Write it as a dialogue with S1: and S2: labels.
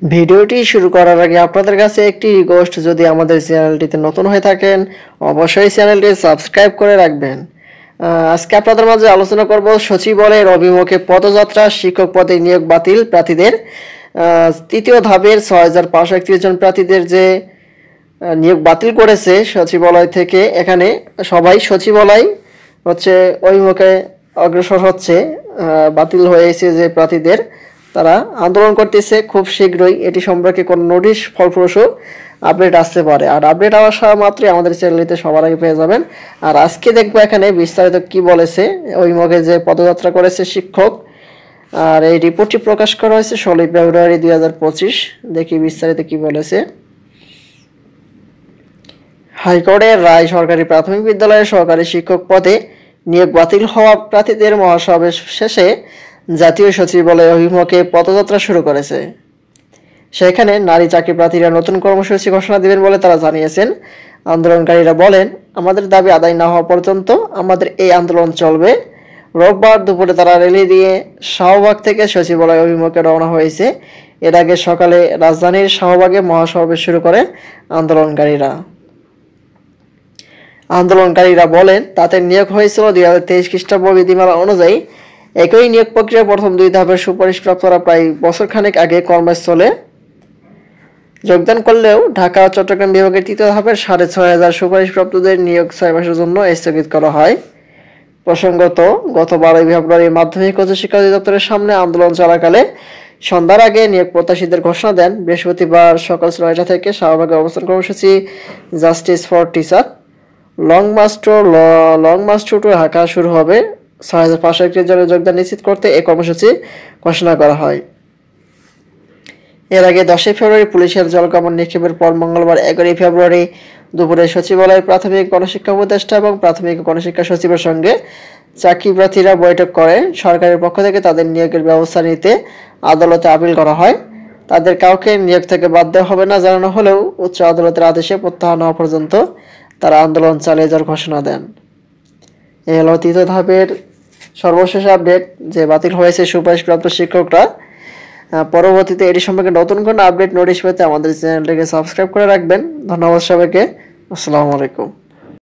S1: ভিডিওটি শুরু করার আগে আপনাদের কাছে একটি রিকোয়েস্ট, যদি আমাদের চ্যানেলটিতে নতুন হয়ে থাকেন অবশ্যই চ্যানেলটি সাবস্ক্রাইব করে রাখবেন। আজকে আপনাদের মাঝে আলোচনা করব সচিবালয়ের অভিমুখে পদযাত্রা, শিক্ষক পদে নিয়োগ বাতিল প্রার্থীদের। তৃতীয় ধাপের ৬,৫৩১ জন প্রার্থীদের যে নিয়োগ বাতিল করেছে সচিবালয় থেকে, এখানে সবাই সচিবালয় হচ্ছে অভিমুখে অগ্রসর হচ্ছে। বাতিল হয়েছে যে প্রার্থীদের, তারা আন্দোলন করতেছে। খুব শীঘ্রই এটি সম্পর্কে কোনো নোটিশ ফলপ্রসূ আপডেট আসতে পারে, আর আপডেট আসা মাত্রই আমাদের চ্যানেলটিতে সবার আগে পেয়ে যাবেন। আর আজকে দেখবো এখানে বিস্তারিত কি বলেছে অভিমুখে যে পদযাত্রা করেছে শিক্ষক। আর এই রিপোর্টটি প্রকাশ করা হয়েছে ১৬ ফেব্রুয়ারি ২০২৫। দেখি বিস্তারিত কি বলেছে। হাইকোর্টের রায়, সরকারি প্রাথমিক বিদ্যালয়ের সহকারী শিক্ষক পদে নিয়োগ বাতিল হওয়া প্রার্থীদের মহাসমাবেশ শেষে জাতীয় সচিবালয় অভিমুখে পদযাত্রা শুরু করেছে। সেখানে নারী চাকরি প্রার্থীরা নতুন কর্মসূচি ঘোষণা দেবেন বলে তারা জানিয়েছেন। আন্দোলনকারীরা বলেন, আমাদের দাবি আদায় না হওয়া পর্যন্ত আমাদের এই আন্দোলন চলবে। রোববার দুপুরে তারা র্যালি দিয়ে শাহবাগ থেকে সচিবালয় অভিমুখে রওনা হয়েছে। এর আগে সকালে রাজধানীর শাহবাগে মহাসমাবেশ শুরু করে আন্দোলনকারীরা বলেন, তাতে নিয়োগ হয়েছিল ২০২৩ খ্রিস্টাব্দ বিধিমালা অনুযায়ী। একই নিয়োগ প্রক্রিয়ার প্রথম দুই ধাপের সুপারিশপ্রাপ্তরা প্রায় বছরখানেক আগে কর্মস্থলে যোগদান করলেও ঢাকা ও চট্টগ্রাম বিভাগের তৃতীয় ধাপের ৬,৫০০ সুপারিশপ্রাপ্তদের নিয়োগ ৬ মাসের জন্য স্থগিত করা হয়। প্রসঙ্গত, গত ১২ ফেব্রুয়ারি মাধ্যমিক ও উচ্চশিক্ষা অধিদপ্তরের সামনে আন্দোলন চলাকালে সন্ধ্যার আগে নিয়োগ প্রত্যাশীদের ঘোষণা দেন। বৃহস্পতিবার সকাল ৯টা থেকে শাহবাগে অবস্থান কর্মসূচি justice for teacher long march to Dhaka শুরু হবে। ৬,৫০০ জনের যোগদান নিশ্চিত করতে এই কর্মসূচি ঘোষণা করা হয়। এর আগে ১০ ফেব্রুয়ারি পুলিশের জলকামান নিক্ষেপের পর মঙ্গলবার ১১ ফেব্রুয়ারি দুপুরে সচিবালয়ের প্রাথমিক গণশিক্ষা উপদেষ্টা এবং প্রাথমিক গণশিক্ষা সচিবের সঙ্গে চাকরি প্রার্থীরা বৈঠক করেন। সরকারের পক্ষ থেকে তাদের নিয়োগের ব্যবস্থা নিতে আদালতে আপিল করা হয়। তাদের কাউকে নিয়োগ থেকে বাদ দেওয়া হবে না জানানো হলেও উচ্চ আদালতের আদেশে প্রত্যাহার হওয়া পর্যন্ত তারা আন্দোলন চালিয়ে যাওয়ার ঘোষণা দেন। এই হলো তৃতীয় ধাপের সর্বশেষ আপডেট, যে বাতিল হয়েছে সুপারিশপ্রাপ্ত শিক্ষকরা। পরবর্তীতে এটি সম্পর্কে নতুন কোনো আপডেট নোটিশ পেতে আমাদের চ্যানেলটিকে সাবস্ক্রাইব করে রাখবেন। ধন্যবাদ সবাইকে। আসসালামু আলাইকুম।